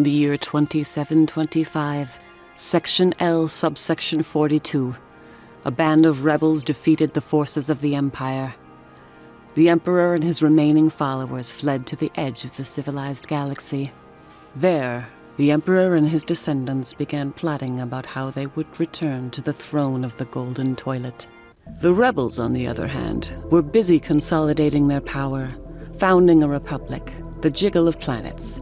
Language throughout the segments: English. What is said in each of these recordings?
in the year 2725, Section L, subsection 42, a band of rebels defeated the forces of the Empire. The Emperor and his remaining followers fled to the edge of the civilized galaxy. There, the Emperor and his descendants began plotting about how they would return to the throne of the Golden Toilet. The rebels, on the other hand, were busy consolidating their power, founding a republic, the Jiggle of Planets.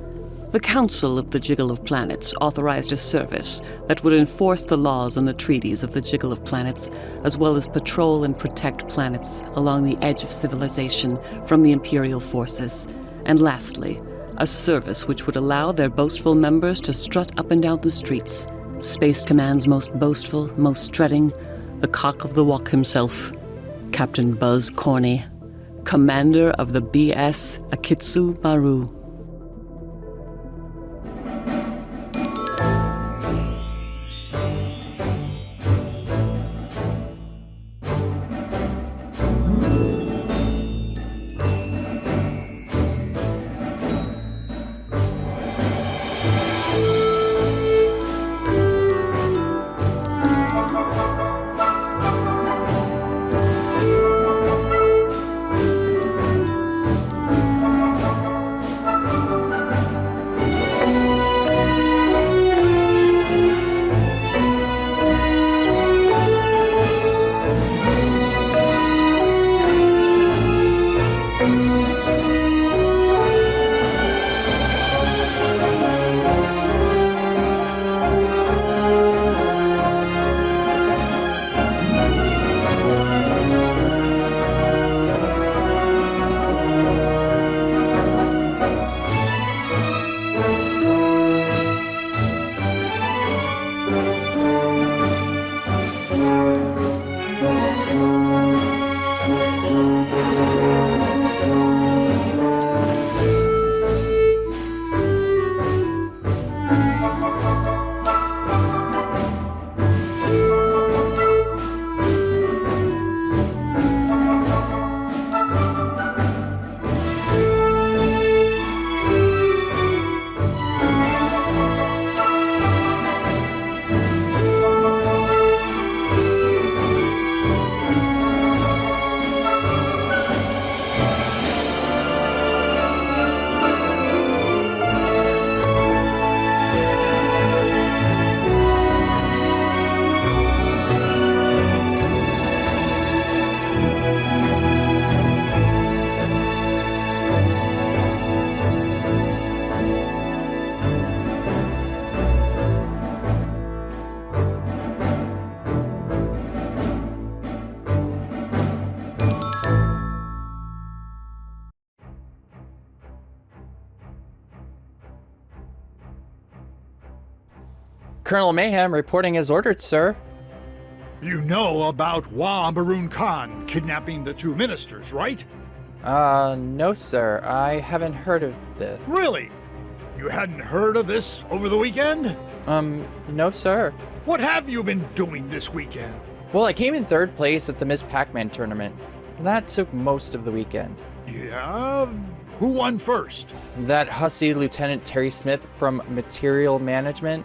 The Council of the Jiggle of Planets authorized a service that would enforce the laws and the treaties of the Jiggle of Planets, as well as patrol and protect planets along the edge of civilization from the Imperial forces. And lastly, a service which would allow their boastful members to strut up and down the streets. Space Command's most boastful, most strutting, the cock of the walk himself, Captain Buzz Corny, commander of the B.S. Akitsu Maru. Colonel Mayhem reporting as ordered, sir. You know about Maroon Khan kidnapping the two ministers, right? No, sir. I haven't heard of this. Really? You hadn't heard of this over the weekend? No, sir. What have you been doing this weekend? Well, I came in third place at the Miss Pac-Man tournament. That took most of the weekend. Yeah? Who won first? That hussy Lieutenant Terry Smith from Material Management.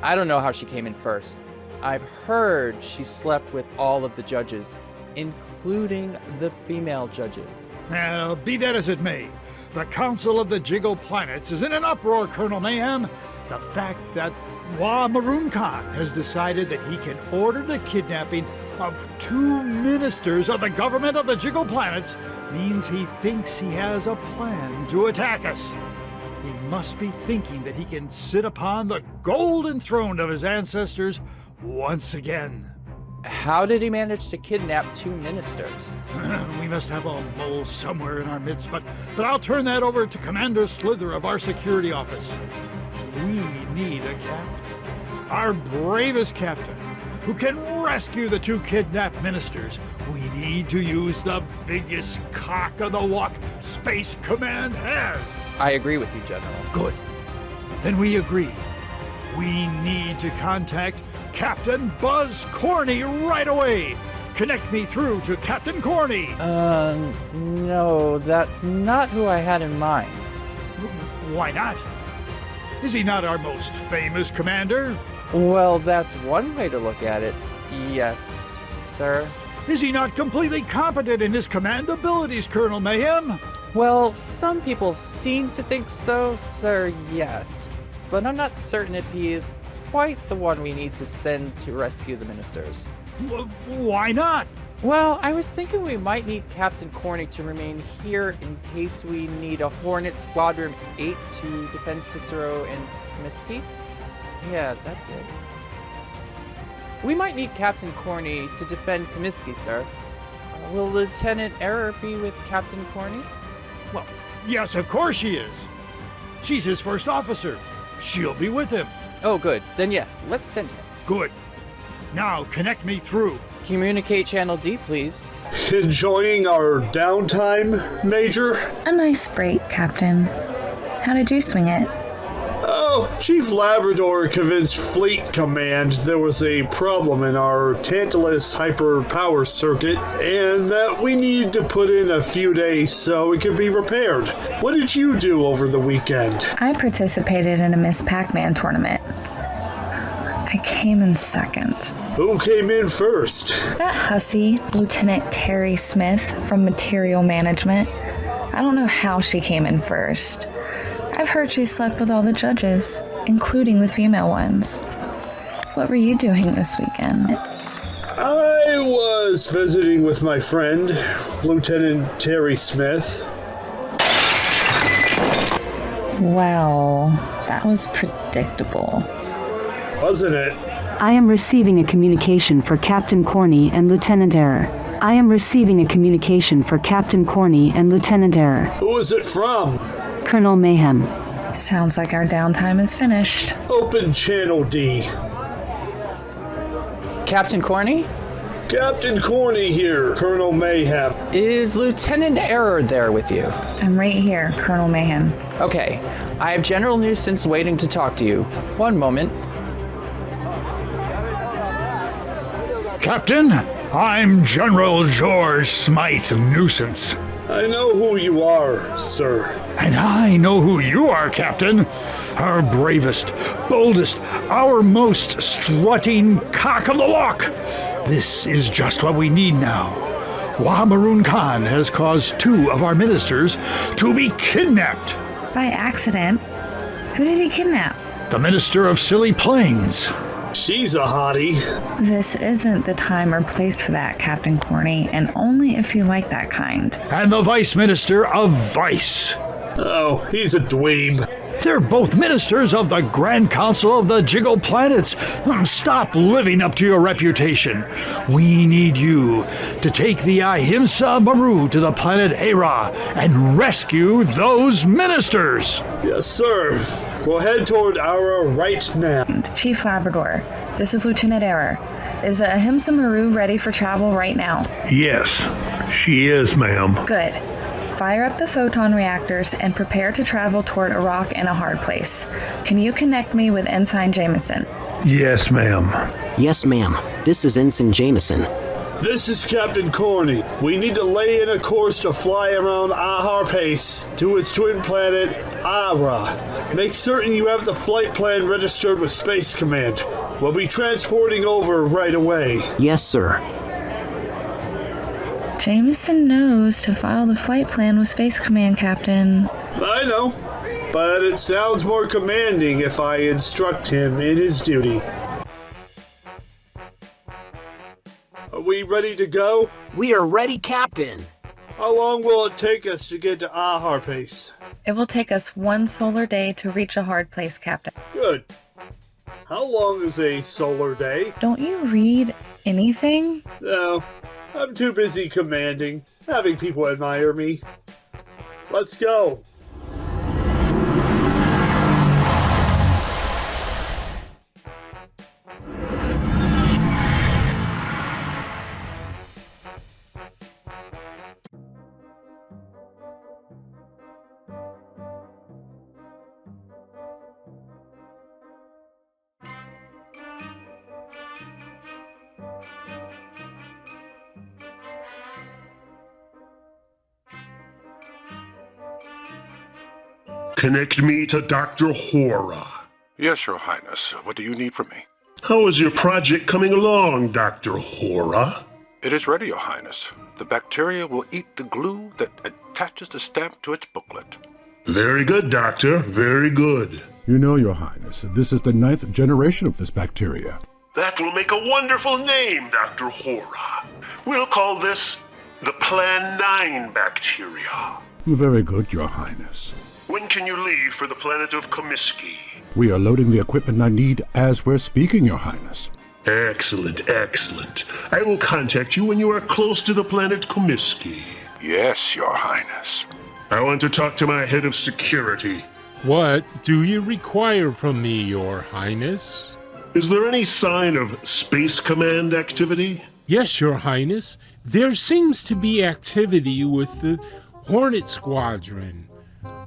I don't know how she came in first. I've heard she slept with all of the judges, including the female judges. Well, be that as it may, the Council of the Jiggle Planets is in an uproar, Colonel Mayhem. The fact that Maroon Khan has decided that he can order the kidnapping of two ministers of the government of the Jiggle Planets means he thinks he has a plan to attack us. He must be thinking that he can sit upon the golden throne of his ancestors once again. How did he manage to kidnap two ministers? We must have a mole somewhere in our midst, but I'll turn that over to Commander Slither of our security office. We need a captain, our bravest captain, who can rescue the two kidnapped ministers. We need to use the biggest cock of the walk Space Command has. I agree with you, General. Good. Then we agree. We need to contact Captain Buzz Corny right away. Connect me through to Captain Corny. No, that's not who I had in mind. Why not? Is he not our most famous commander? Well, that's one way to look at it. Yes, sir. Is he not completely competent in his command abilities, Colonel Mayhem? Well, some people seem to think so, sir, yes. But I'm not certain if he is quite the one we need to send to rescue the ministers. Why not? Well, I was thinking we might need Captain Corny to remain here in case we need a Hornet Squadron 8 to defend Cicero and Comiskey. Yeah, that's it. We might need Captain Corny to defend Comiskey, sir. Will Lieutenant Error be with Captain Corny? Well, yes, of course she is. She's his first officer. She'll be with him. Oh, good. Then yes, let's send him. Good. Now connect me through. Communicate Channel D, please. Enjoying our downtime, Major? A nice break, Captain. How did you swing it? Oh, Chief Labrador convinced Fleet Command there was a problem in our Tantalus hyper power circuit and that we needed to put in a few days so it could be repaired. What did you do over the weekend? I participated in a Miss Pac-Man tournament. I came in second. Who came in first? That hussy, Lieutenant Terry Smith from Material Management. I don't know how she came in first. I've heard she slept with all the judges, including the female ones. What were you doing this weekend? I was visiting with my friend, Lieutenant Terry Smith. Well, that was predictable. Wasn't it? I am receiving a communication for Captain Corny and Lieutenant Error. I am receiving a communication for Captain Corny and Lieutenant Error. Who is it from? Colonel Mayhem. Sounds like our downtime is finished. Open Channel D. Captain Corny? Captain Corny here, Colonel Mayhem. Is Lieutenant Error there with you? I'm right here, Colonel Mayhem. Okay, I have General Nuisance waiting to talk to you. One moment. Captain, I'm General George Smythe Nuisance. I know who you are, sir. And I know who you are, Captain. Our bravest, boldest, our most strutting cock of the walk. This is just what we need now. Maroon Khan has caused 2 of our ministers to be kidnapped. By accident? Who did he kidnap? The Minister of Silly Plains. She's a hottie. This isn't the time or place for that, Captain Corny, and only if you like that kind. And the Vice Minister of Vice. Oh, he's a dweeb. They're both ministers of the Grand Council of the Jiggle Planets. Stop living up to your reputation. We need you to take the Ahimsa Maru to the planet Hera and rescue those ministers. Yes, sir. We'll head toward Ara right now. Chief Labrador, this is Lieutenant Error. Is the Ahimsa Maru ready for travel right now? Yes, she is, ma'am. Good. Fire up the photon reactors and prepare to travel toward a rock and a hard place. Can you connect me with Ensign Jameson? Yes, ma'am. Yes, ma'am. This is Ensign Jameson. This is Captain Corny. We need to lay in a course to fly around Ahar Pace to its twin planet, Ara. Make certain you have the flight plan registered with Space Command. We'll be transporting over right away. Yes, sir. Jameson knows to file the flight plan with Space Command, Captain. I know, but it sounds more commanding if I instruct him in his duty. Are we ready to go? We are ready, Captain. How long will it take us to get to Ahar Pace? It will take us 1 solar day to reach a hard place, Captain. Good. How long is a solar day? Don't you read anything? No, I'm too busy commanding, having people admire me. Let's go. Connect me to Dr. Hora. Yes, Your Highness. What do you need from me? How is your project coming along, Dr. Hora? It is ready, Your Highness. The bacteria will eat the glue that attaches the stamp to its booklet. Very good, Doctor. Very good. You know, Your Highness, this is the 9th generation of this bacteria. That will make a wonderful name, Dr. Hora. We'll call this the Plan 9 bacteria. Very good, Your Highness. When can you leave for the planet of Comiskey? We are loading the equipment I need as we're speaking, Your Highness. Excellent, excellent. I will contact you when you are close to the planet Comiskey. Yes, Your Highness. I want to talk to my head of security. What do you require from me, Your Highness? Is there any sign of Space Command activity? Yes, Your Highness. There seems to be activity with the Hornet Squadron.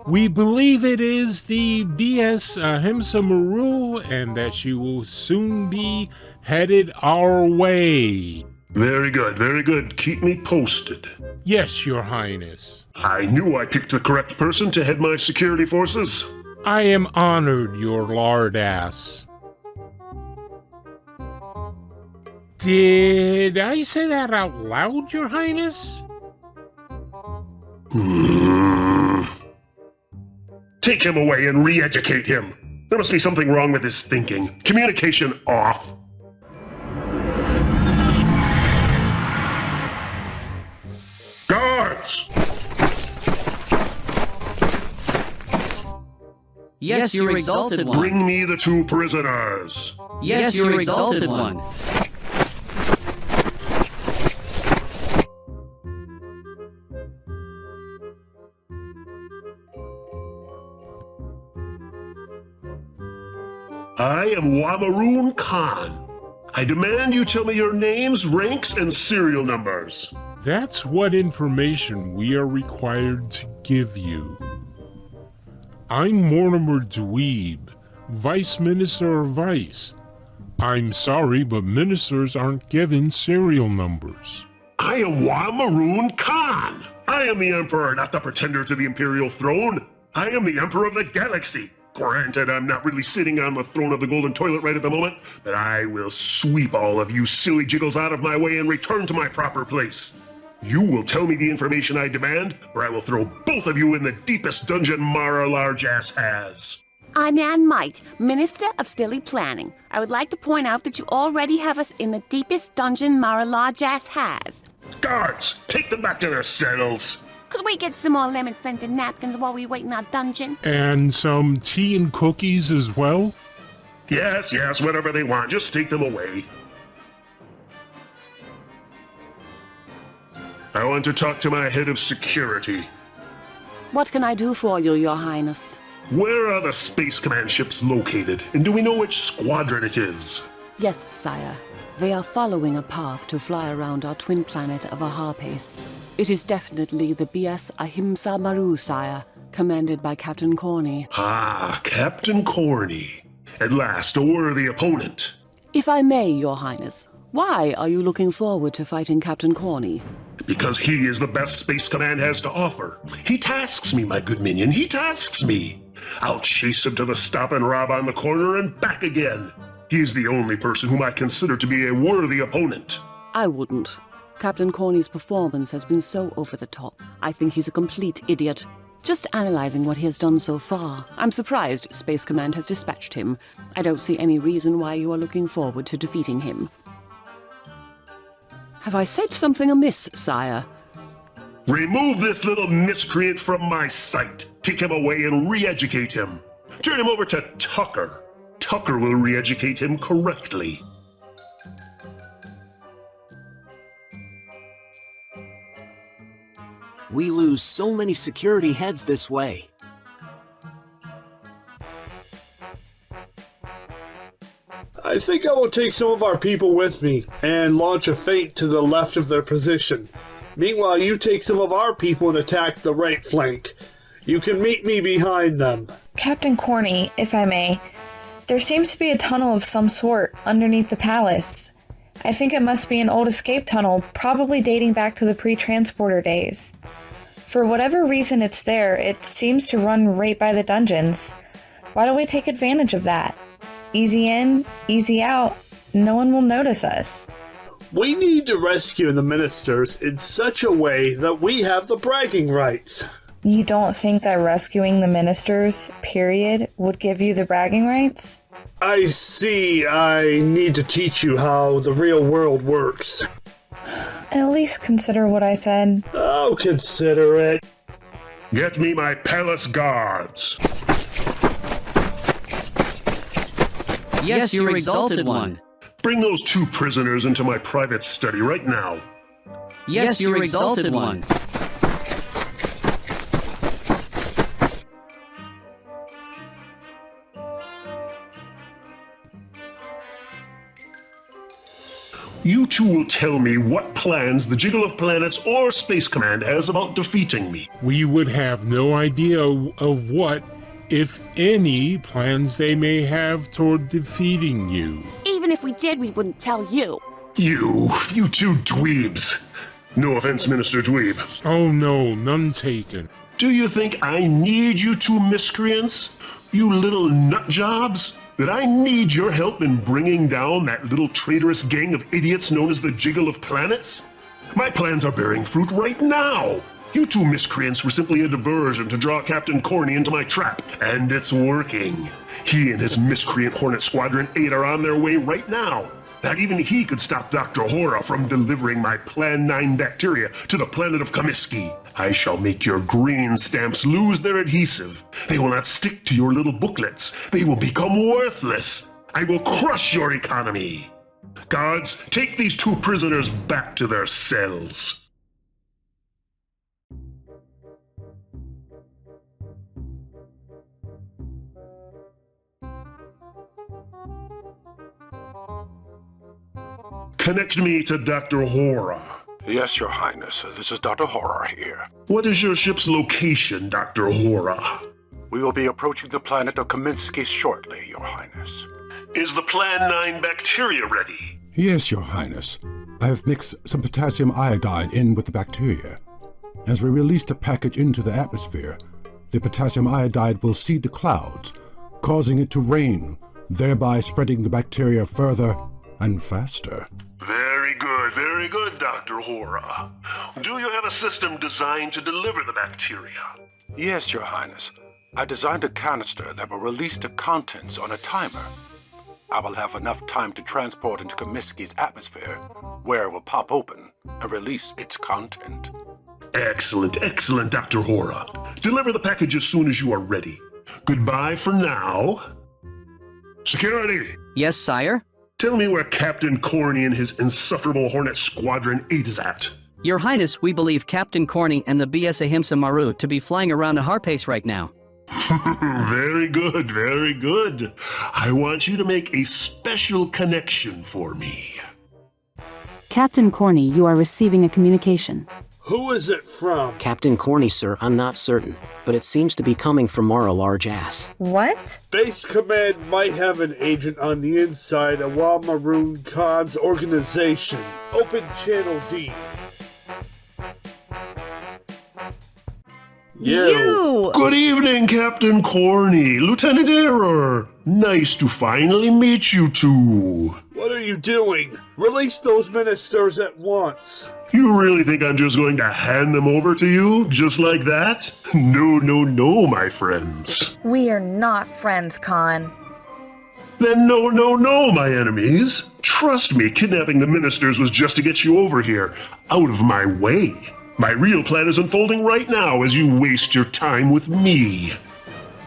We believe it is the BS Ahimsa Maru, and that she will soon be headed our way. Very good, very good. Keep me posted. Yes, Your Highness. I knew I picked the correct person to head my security forces. I am honored, Your Lord Ass. Did I say that out loud, Your Highness? Take him away and re-educate him. There must be something wrong with his thinking. Communication off. Guards! Yes, Your Exalted One. Bring me the 2 prisoners. Yes, Your Exalted One. I am Wamaroon Khan. I demand you tell me your names, ranks, and serial numbers. That's what information we are required to give you. I'm Mortimer Dweeb, Vice Minister of Vice. I'm sorry, but ministers aren't given serial numbers. I am Wamaroon Khan. I am the Emperor, not the pretender to the Imperial throne. I am the Emperor of the Galaxy. Granted, I'm not really sitting on the throne of the golden toilet right at the moment, but I will sweep all of you silly jiggles out of my way and return to my proper place. You will tell me the information I demand, or I will throw both of you in the deepest dungeon Mara Large-Ass has. I'm Ann Might, Minister of Silly Planning. I would like to point out that you already have us in the deepest dungeon Mara Large-Ass has. Guards, take them back to their cells. Could we get some more lemon-scented napkins while we wait in our dungeon? And some tea and cookies as well? Yes, whatever they want. Just take them away. I want to talk to my head of security. What can I do for you, Your Highness? Where are the Space Command ships located, and do we know which squadron it is? Yes, sire. They are following a path to fly around our twin planet of Aharpace. It is definitely the BS Ahimsa Maru, sire, commanded by Captain Corny. Ah, Captain Corny. At last, a worthy opponent. If I may, Your Highness, why are you looking forward to fighting Captain Corny? Because he is the best Space Command has to offer. He tasks me, my good minion, he tasks me. I'll chase him to the stop and rob on the corner and back again. He is the only person whom I consider to be a worthy opponent. I wouldn't. Captain Corny's performance has been so over the top. I think he's a complete idiot. Just analyzing what he has done so far, I'm surprised Space Command has dispatched him. I don't see any reason why you are looking forward to defeating him. Have I said something amiss, sire? Remove this little miscreant from my sight. Take him away and re-educate him. Turn him over to Tucker. Tucker will re-educate him correctly. We lose so many security heads this way. I think I will take some of our people with me and launch a feint to the left of their position. Meanwhile, you take some of our people and attack the right flank. You can meet me behind them. Captain Corny, if I may, there seems to be a tunnel of some sort underneath the palace. I think it must be an old escape tunnel, probably dating back to the pre-transporter days. For whatever reason it's there, it seems to run right by the dungeons. Why don't we take advantage of that? Easy in, easy out. No one will notice us. We need to rescue the ministers in such a way that we have the bragging rights. You don't think that rescuing the ministers, period, would give you the bragging rights? I see. I need to teach you how the real world works. At least consider what I said. I'll consider it. Get me my palace guards. Yes, your exalted one. Bring those 2 prisoners into my private study right now. Yes, your exalted one. You 2 will tell me what plans the Jiggle of Planets or Space Command has about defeating me. We would have no idea of what, if any, plans they may have toward defeating you. Even if we did, we wouldn't tell you. You 2 dweebs. No offense, Minister Dweeb. Oh no, none taken. Do you think I need you 2 miscreants? You little nut jobs? That I need your help in bringing down that little traitorous gang of idiots known as the Jiggle of Planets? My plans are bearing fruit right now. You 2 miscreants were simply a diversion to draw Captain Corny into my trap, and it's working. He and his miscreant Hornet Squadron 8 are on their way right now. Not even he could stop Dr. Hora from delivering my Plan 9 bacteria to the planet of Comiskey. I shall make your green stamps lose their adhesive. They will not stick to your little booklets. They will become worthless. I will crush your economy. Guards, take these 2 prisoners back to their cells. Connect me to Dr. Hora. Yes, Your Highness. This is Dr. Hora here. What is your ship's location, Dr. Hora? We will be approaching the planet of Kaminsky shortly, Your Highness. Is the Plan 9 bacteria ready? Yes, Your Highness. I have mixed some potassium iodide in with the bacteria. As we release the package into the atmosphere, the potassium iodide will seed the clouds, causing it to rain, thereby spreading the bacteria further and faster. Very good, Dr. Hora. Do you have a system designed to deliver the bacteria? Yes, Your Highness. I designed a canister that will release the contents on a timer. I will have enough time to transport into Comiskey's atmosphere, where it will pop open and release its content. Excellent, Dr. Hora. Deliver the package as soon as you are ready. Goodbye for now. Security! Yes, sire? Tell me where Captain Corny and his insufferable Hornet Squadron 8 is at. Your Highness, we believe Captain Corny and the BS Ahimsa Maru to be flying around at Harpace right now. Very good. I want you to make a special connection for me. Captain Corny, you are receiving a communication. Who is it from? Captain Corny, sir, I'm not certain, but it seems to be coming from Mara Large Ass. What? Base Command might have an agent on the inside of Maroon Khan's organization. Open Channel D. You! Good evening, Captain Corny, Lieutenant Error. Nice to finally meet you 2. What are you doing? Release those ministers at once. You really think I'm just going to hand them over to you, just like that? No, my friends. We are not friends, Khan. Then no, my enemies. Trust me, kidnapping the ministers was just to get you over here, out of my way. My real plan is unfolding right now as you waste your time with me.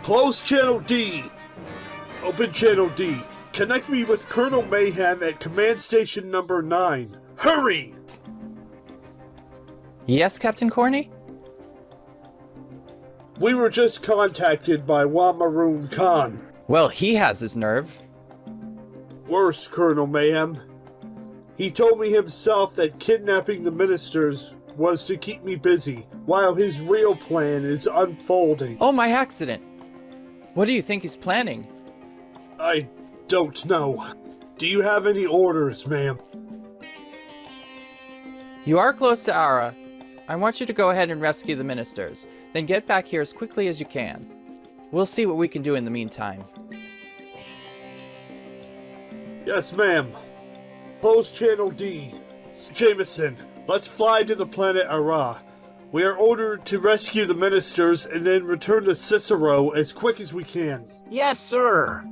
Close Channel D. Open Channel D. Connect me with Colonel Mayhem at Command Station number 9. Hurry! Yes, Captain Corny? We were just contacted by Maroon Khan. Well, he has his nerve. Worse, Colonel Mayhem. He told me himself that kidnapping the ministers was to keep me busy, while his real plan is unfolding. Oh, my accident. What do you think he's planning? I don't know. Do you have any orders, ma'am? You are close to Ara. I want you to go ahead and rescue the ministers, then get back here as quickly as you can. We'll see what we can do in the meantime. Yes, ma'am. Close Channel D. Jameson, let's fly to the planet Ara. We are ordered to rescue the ministers and then return to Cicero as quick as we can. Yes, sir.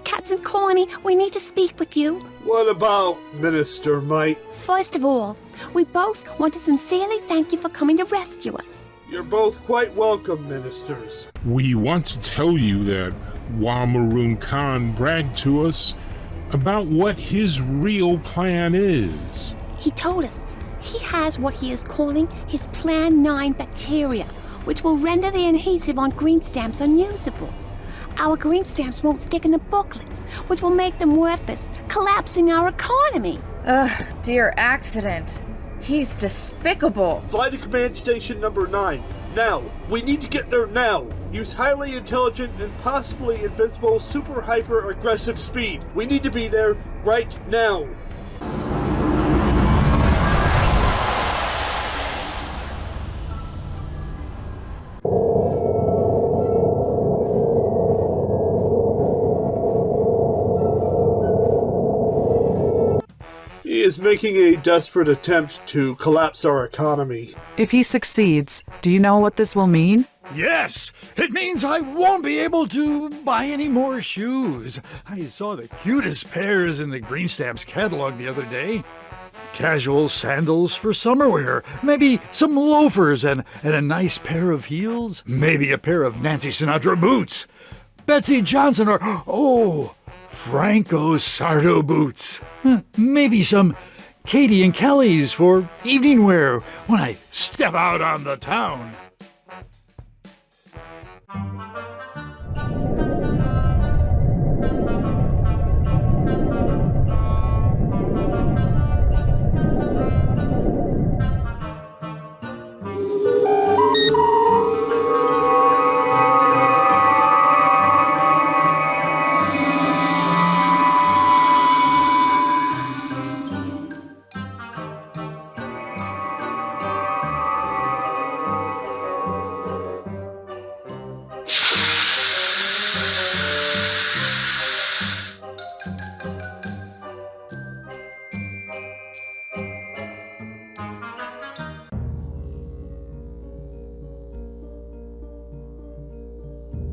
Captain Corny, we need to speak with you. What about Minister Mike? First of all, we both want to sincerely thank you for coming to rescue us. You're both quite welcome, ministers. We want to tell you that Maroon Khan bragged to us about what his real plan is. He told us he has what he is calling his Plan 9 bacteria, which will render the adhesive on green stamps unusable. Our green stamps won't stick in the booklets, which will make them worthless, collapsing our economy. Ugh, dear accident. He's despicable. Fly to Command Station number 9. Now. We need to get there now. Use highly intelligent and possibly invisible super hyper aggressive speed. We need to be there right now. He is making a desperate attempt to collapse our economy. If he succeeds, do you know what this will mean? Yes, it means I won't be able to buy any more shoes. I saw the cutest pairs in the Green Stamps catalog the other day. Casual sandals for summer wear, maybe some loafers and a nice pair of heels, maybe a pair of Nancy Sinatra boots, Betsy Johnson or, Franco Sardo boots. Maybe some Katie and Kelly's for evening wear when I step out on the town.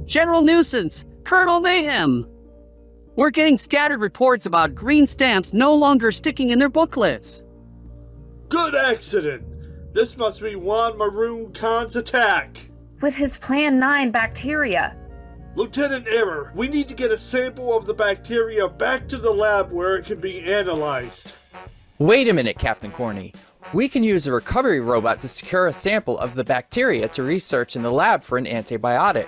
General Nuisance! Colonel Mayhem! We're getting scattered reports about green stamps no longer sticking in their booklets. Good accident. This must be Juan Maroon Khan's attack. With his Plan 9 bacteria. Lieutenant Error, we need to get a sample of the bacteria back to the lab where it can be analyzed. Wait a minute, Captain Corny. We can use a recovery robot to secure a sample of the bacteria to research in the lab for an antibiotic.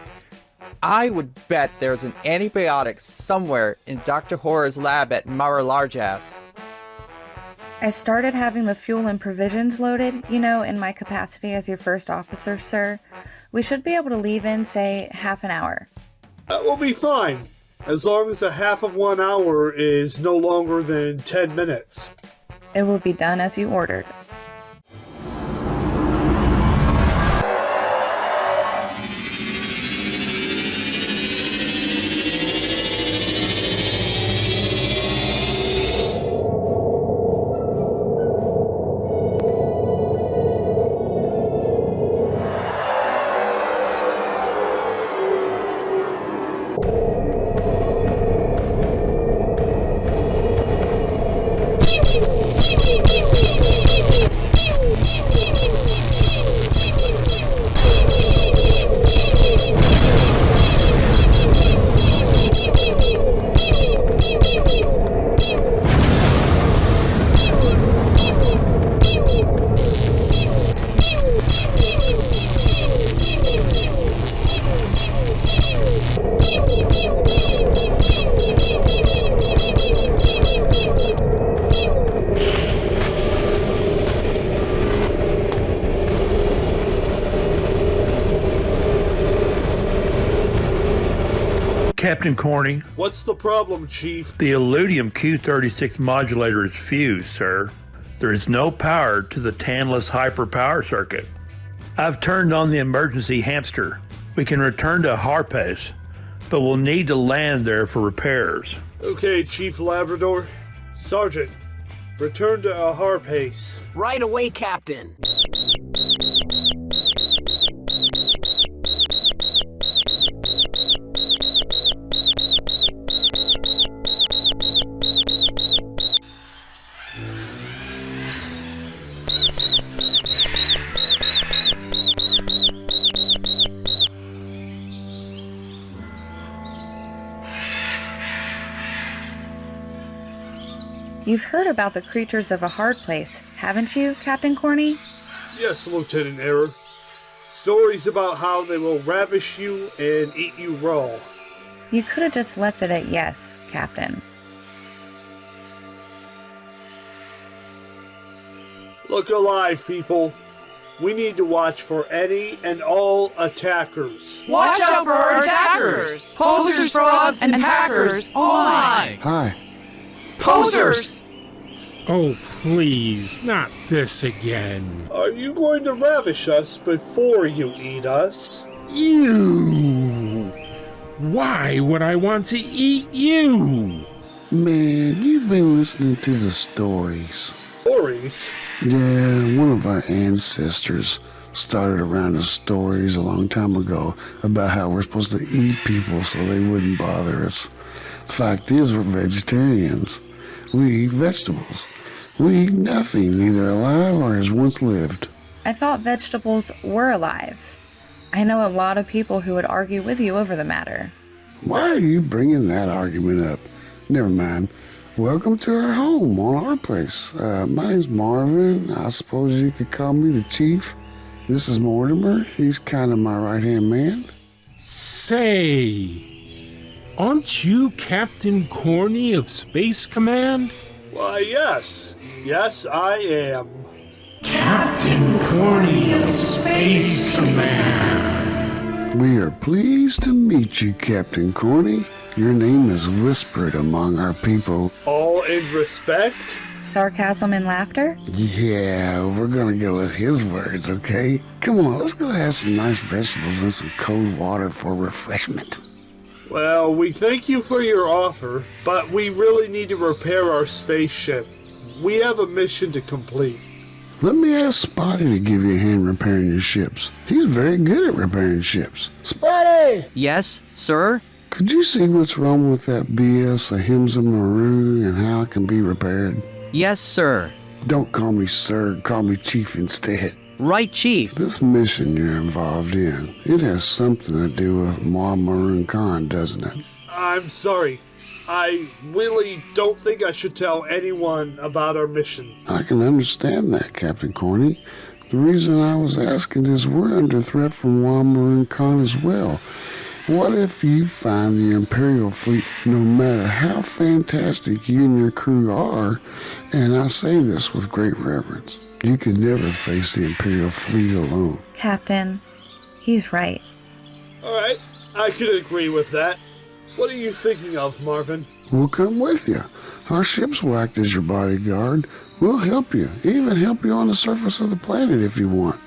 I would bet there's an antibiotic somewhere in Dr. Horror's lab at Mara Largeass. I started having the fuel and provisions loaded, in my capacity as your first officer, sir. We should be able to leave in, say, half an hour. That will be fine, as long as a half of 1 hour is no longer than 10 minutes. It will be done as you ordered. Captain Corny, What's the problem, Chief? the Illudium Q36 modulator is fused, sir. There is no power to the Tantalus hyper power circuit. I've turned on the emergency hamster. We can return to Harpace, but we'll need to land there for repairs. Okay, Chief Labrador. Sergeant, return to Harpace. Right away, Captain. You've heard about the creatures of a hard place, haven't you, Captain Corny? Yes, Lieutenant Error. Stories about how they will ravish you and eat you raw. You could have just left it at yes, Captain. Look alive, people. We need to watch for any and all attackers. Watch out for our attackers! Posers, frauds, and hackers! Oh my! Hi. Posers! Oh, please, not this again. Are you going to ravish us before you eat us? You! Why would I want to eat you? Man, you've been listening to the stories. Stories? Yeah, one of our ancestors started around the stories a long time ago about how we're supposed to eat people so they wouldn't bother us. Fact is, we're vegetarians. We eat vegetables. We eat nothing, either alive or has once lived. I thought vegetables were alive. I know a lot of people who would argue with you over the matter. Why are you bringing that argument up? Never mind. Welcome to our home on our place. My name's Marvin. I suppose you could call me the Chief. This is Mortimer. He's kind of my right-hand man. Say, aren't you Captain Corny of Space Command? Why, yes. Yes, I am. Captain Corny of Space Command. We are pleased to meet you, Captain Corny. Your name is whispered among our people. All in respect? Sarcasm and laughter? Yeah, we're gonna go with his words, okay? Come on, let's go have some nice vegetables and some cold water for refreshment. Well, we thank you for your offer, but we really need to repair our spaceship. We have a mission to complete. Let me ask Spotty to give you a hand repairing your ships. He's very good at repairing ships. Spotty! Yes, sir? Could you see what's wrong with that BS Ahimsa Maru and how it can be repaired? Yes, sir. Don't call me sir, call me chief instead. Right, Chief. This mission you're involved in, it has something to do with Ma Maroon Khan, doesn't it? I'm sorry. I really don't think I should tell anyone about our mission. I can understand that, Captain Corny. The reason I was asking is we're under threat from Ma Maroon Khan as well. What if you find the Imperial fleet, no matter how fantastic you and your crew are, and I say this with great reverence, you could never face the Imperial fleet alone. Captain, he's right. All right, I could agree with that. What are you thinking of, Marvin? We'll come with you. Our ships will act as your bodyguard. We'll help you, even help you on the surface of the planet if you want.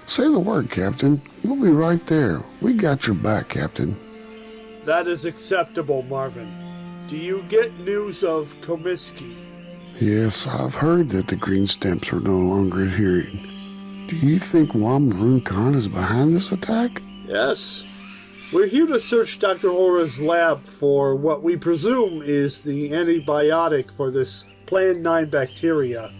Say the word, Captain. We'll be right there. We got your back, Captain. That is acceptable, Marvin. Do you get news of Comiskey? Yes, I've heard that the green stamps are no longer adhering. Do you think Maroon Khan is behind this attack? Yes. We're here to search Dr. Hora's lab for what we presume is the antibiotic for this Plan 9 bacteria.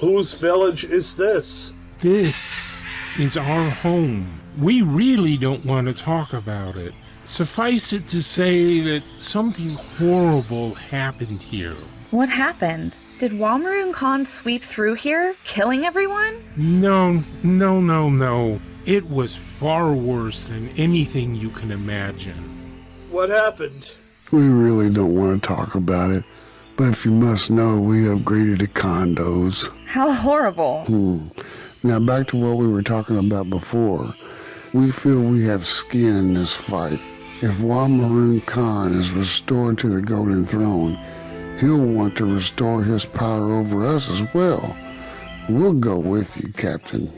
Whose village is this? This is our home. We really don't want to talk about it. Suffice it to say that something horrible happened here. What happened? Did Maroon Khan sweep through here, killing everyone? No. It was far worse than anything you can imagine. What happened? We really don't want to talk about it, but if you must know, we upgraded to condos. How horrible. Now back to what we were talking about before. We feel we have skin in this fight. If Maroon Khan is restored to the Golden Throne, he'll want to restore his power over us as well. We'll go with you, Captain.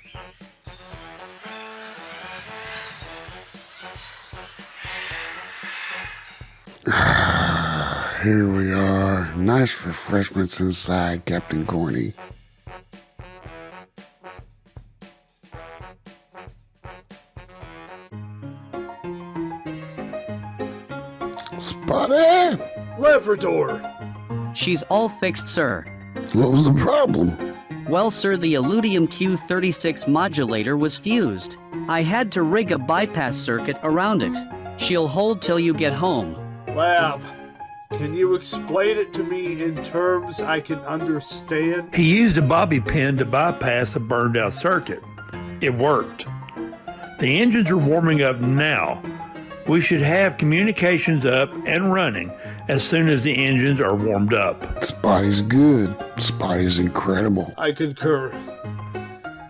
Here we are. Nice refreshments inside, Captain Corny. Spotty! Labrador! She's all fixed, sir. What was the problem? Well, sir, the Illudium Q36 modulator was fused. I had to rig a bypass circuit around it. She'll hold till you get home. Lab, can you explain it to me in terms I can understand? He used a bobby pin to bypass a burned out circuit. It worked. The engines are warming up now. We should have communications up and running as soon as the engines are warmed up. Spotty's good. Spotty's incredible. I concur.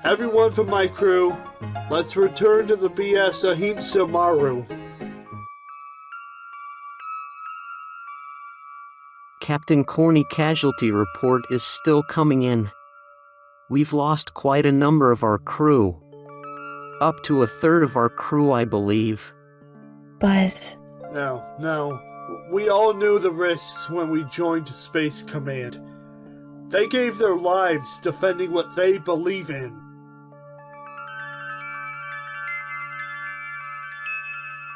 Everyone from my crew, let's return to the BS Ahimsa Maru. Captain Corny casualty report is still coming in. We've lost quite a number of our crew. Up to a third of our crew, I believe. Buzz. No. We all knew the risks when we joined Space Command. They gave their lives defending what they believe in.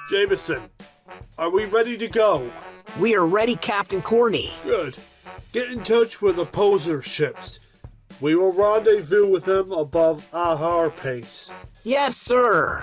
Jameson, are we ready to go? We are ready, Captain Corny. Good. Get in touch with opposer ships. We will rendezvous with them above Ahar Pace. Yes, sir.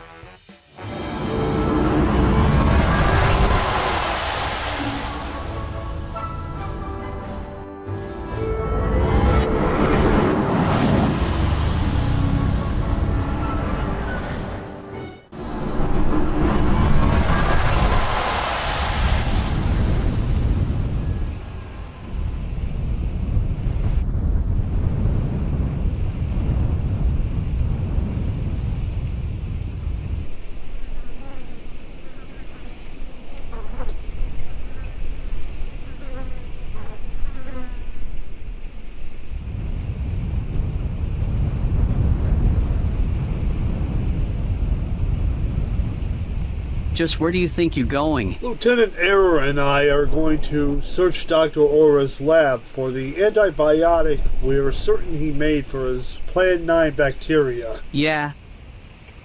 Just where do you think you're going? Lieutenant Error and I are going to search Dr. Aura's lab for the antibiotic we are certain he made for his Plan 9 bacteria. Yeah.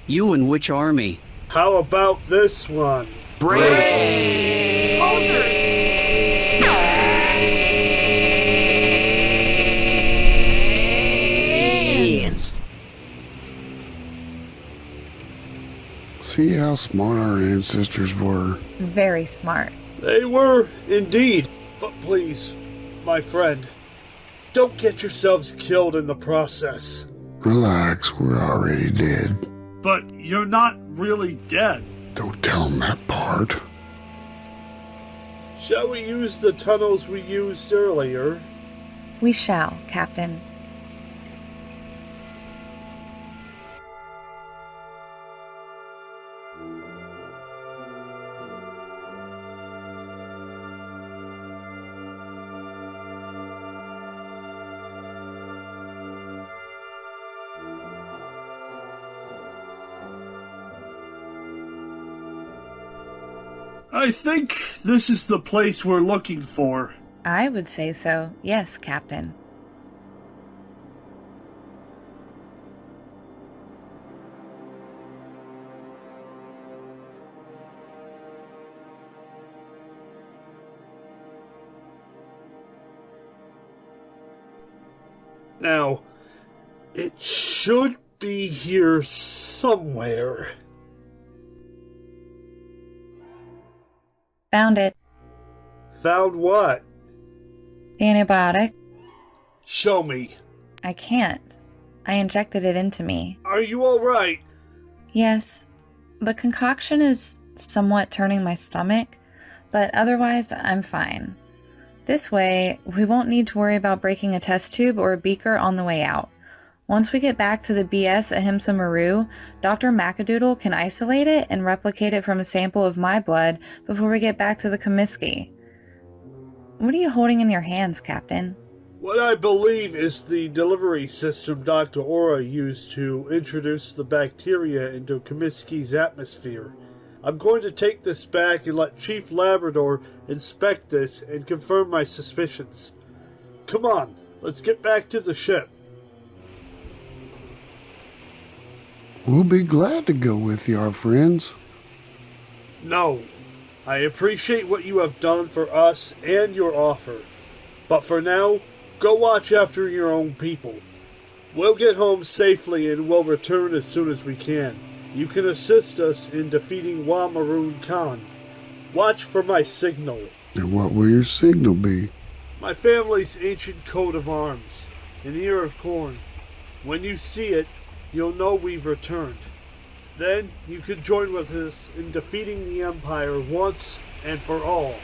You and which army? How about this one? Brave! Posers! See how smart our ancestors were. Very smart. They were, indeed. But please, my friend, don't get yourselves killed in the process. Relax, we're already dead. But you're not really dead. Don't tell them that part. Shall we use the tunnels we used earlier? We shall, Captain. I think this is the place we're looking for. I would say so. Yes, Captain. Now, it should be here somewhere. Found it. Found what? The antibiotic. Show me. I can't. I injected it into me. Are you alright? Yes. The concoction is somewhat turning my stomach, but otherwise I'm fine. This way, we won't need to worry about breaking a test tube or a beaker on the way out. Once we get back to the BS Ahimsa Maru, Dr. Macadoodle can isolate it and replicate it from a sample of my blood before we get back to the Comiskey. What are you holding in your hands, Captain? What I believe is the delivery system Dr. Aura used to introduce the bacteria into Comiskey's atmosphere. I'm going to take this back and let Chief Labrador inspect this and confirm my suspicions. Come on, let's get back to the ship. We'll be glad to go with you, our friends. No. I appreciate what you have done for us and your offer. But for now, go watch after your own people. We'll get home safely and we'll return as soon as we can. You can assist us in defeating Maroon Khan. Watch for my signal. And what will your signal be? My family's ancient coat of arms, an ear of corn. When you see it, you'll know we've returned. Then you can join with us in defeating the Empire once and for all.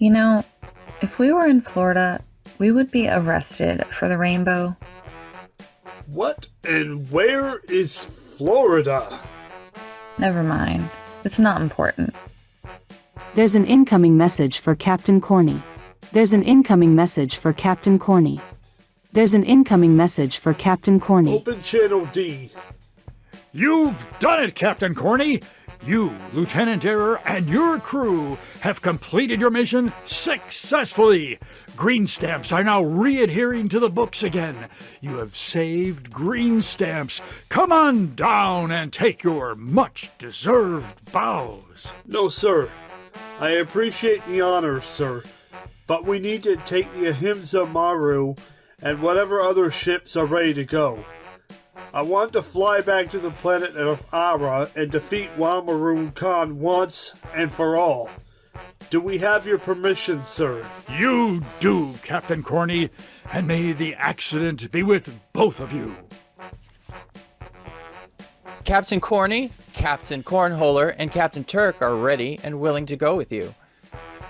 You know, if we were in Florida, we would be arrested for the rainbow. What and where is Florida? Never mind. It's not important. There's an incoming message for Captain Corny. There's an incoming message for Captain Corny. There's an incoming message for Captain Corny. Open Channel D. You've done it, Captain Corny! You, Lieutenant Error, and your crew have completed your mission successfully. Green stamps are now re-adhering to the books again. You have saved green stamps. Come on down and take your much-deserved bows. No, sir. I appreciate the honor, sir. But we need to take the Ahimsa Maru and whatever other ships are ready to go. I want to fly back to the planet of Ara and defeat Wamaroon Khan once and for all. Do we have your permission, sir? You do, Captain Corny, and may the accident be with both of you. Captain Corny, Captain Cornholer, and Captain Turk are ready and willing to go with you.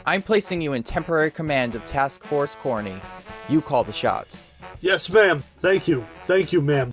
I'm placing you in temporary command of Task Force Corny. You call the shots. Yes, ma'am. Thank you. Thank you, ma'am.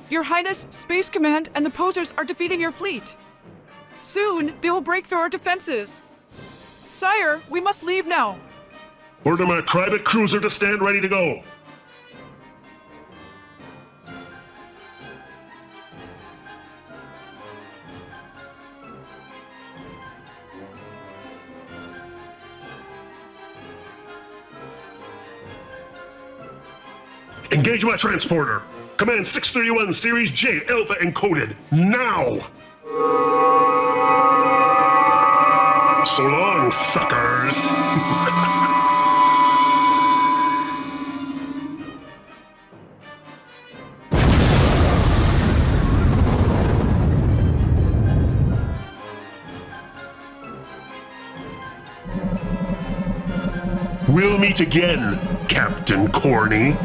Your Highness, Space Command, and the posers are defeating your fleet. Soon, they will break through our defenses. Sire, we must leave now. Order my private cruiser to stand ready to go. Engage my transporter. Command 631 Series J Alpha encoded. Now! So long, suckers. We'll meet again, Captain Corny.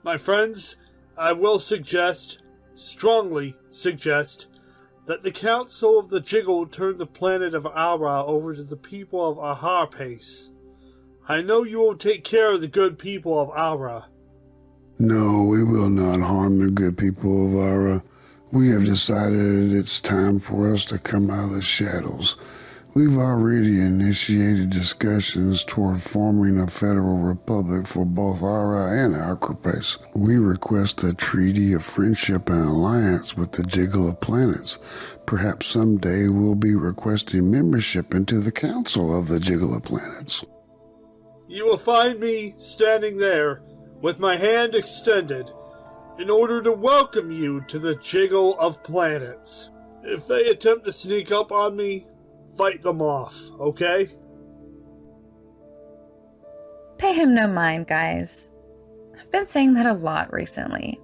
My friends, I will suggest strongly suggest that the Council of the Jiggle turn the planet of Aura over to the people of Aharpace. I know you will take care of the good people of Aura. No, we will not harm the good people of Aura. We have decided it's time for us to come out of the shadows. We've already initiated discussions toward forming a federal republic for both Aura and Aharpace. We request a treaty of friendship and alliance with the Jiggle of Planets. Perhaps someday we'll be requesting membership into the Council of the Jiggle of Planets. You will find me standing there, with my hand extended, in order to welcome you to the Jiggle of Planets. If they attempt to sneak up on me, fight them off, okay? Pay him no mind, guys. I've been saying that a lot recently.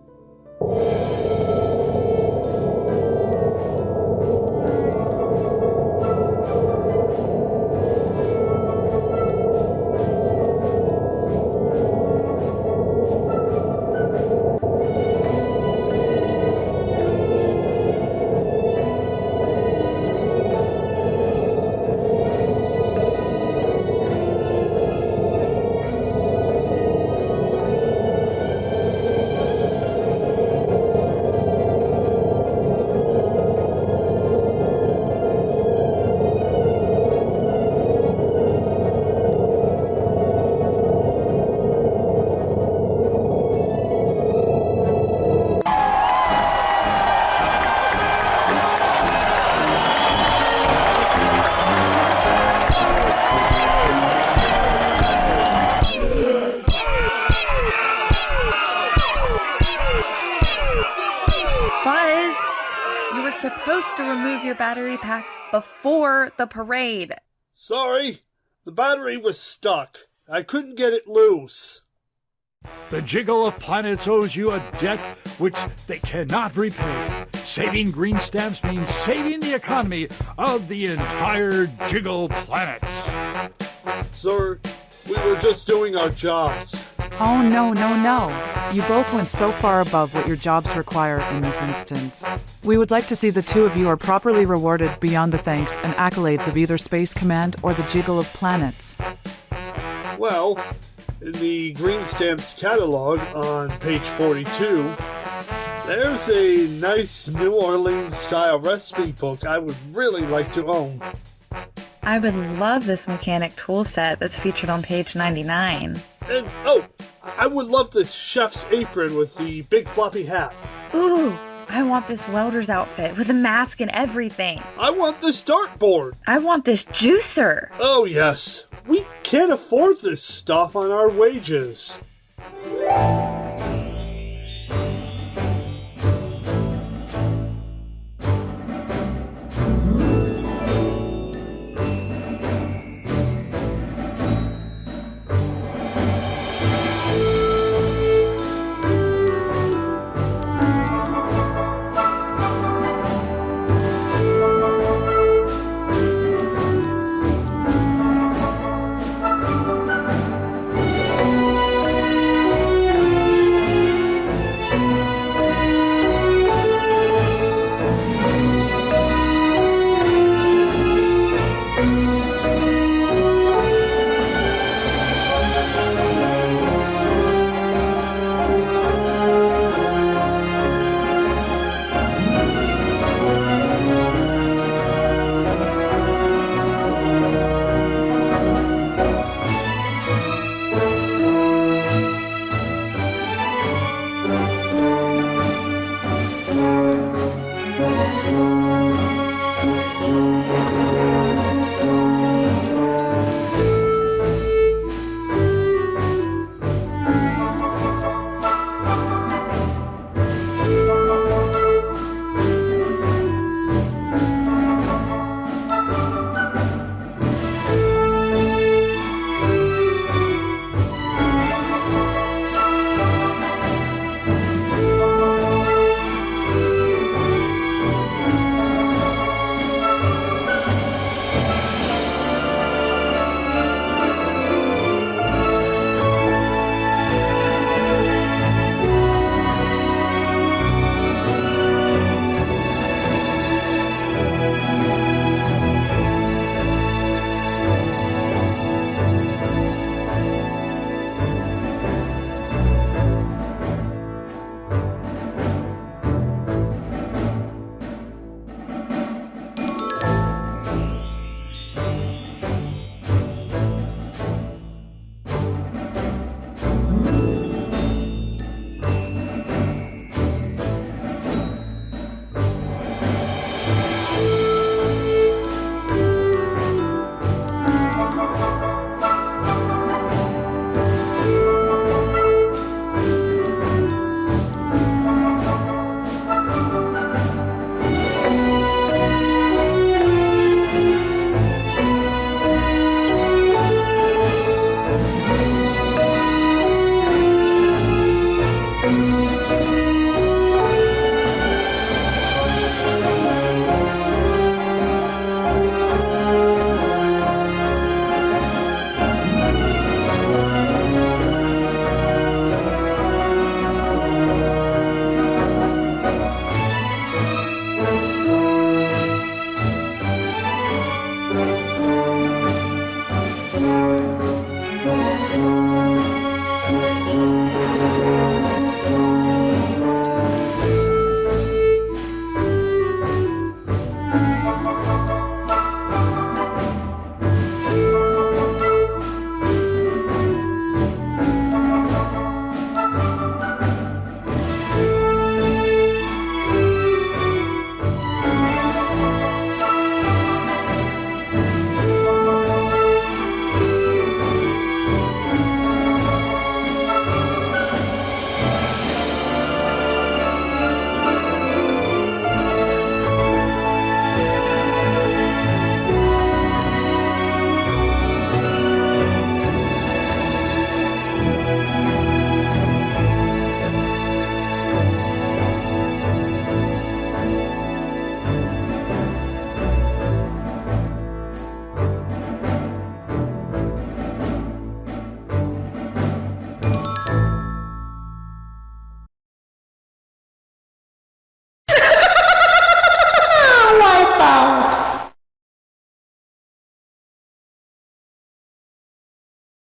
Supposed to remove your battery pack before the parade. Sorry, the battery was stuck. I couldn't get it loose. The Jiggle of Planets owes you a debt which they cannot repay. Saving green stamps means saving the economy of the entire Jiggle Planets. Sir, we were just doing our jobs. Oh, no. You both went so far above what your jobs require in this instance. We would like to see the two of you are properly rewarded beyond the thanks and accolades of either Space Command or the Jiggle of Planets. Well, in the Green Stamps catalog on page 42, there's a nice New Orleans-style recipe book I would really like to own. I would love this mechanic tool set that's featured on page 99. And, I would love this chef's apron with the big floppy hat. Ooh, I want this welder's outfit with a mask and everything. I want this dartboard. I want this juicer. Oh, yes. We can't afford this stuff on our wages.